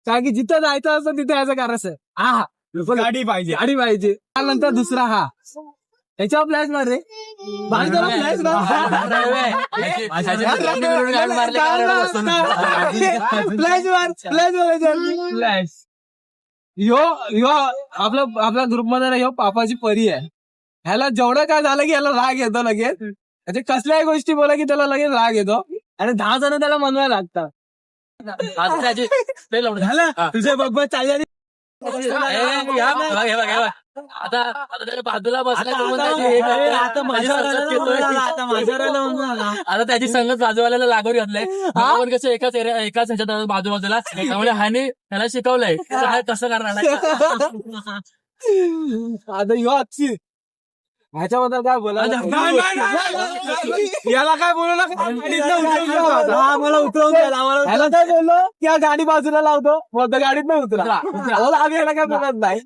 कारण की जिथं जायचं असतं तिथे यायचं करायचं. हा गाडी पाहिजे. गाडी पाहिजे. त्यानंतर दुसरा हा याच्यावर फ्लॅश मार रे. भाई जरा फ्लॅश फ्लॅश. ह्यो आपल्या ग्रुपमध्ये ह्यो पापाची परी आहे. ह्याला जेवढं काय झालं की ह्याला राग येतो लगेच. त्याचे कसल्याही गोष्टी बोला की त्याला लगेच राग येतो आणि 10 जण त्याला मनवायला लागतात. तुझे बघ चालले आता बाजूला बसला आता त्याची संगत बाजूवाल्याला लागून घातलंय. आपण कसं एकाच ह्याच्यात बाजूबाजूला त्यामुळे ह्याने त्याला शिकवलंय कसं करणार. आता ह्यो अक्षी ह्याच्याबद्दल काय बोला याला काय बोलू नका. मला उतरवून ह्याला काय बोललो की गाडी बाजूला लावतो बोलतो गाडीत नाही उतरा. आगे याला काय बोलत नाही.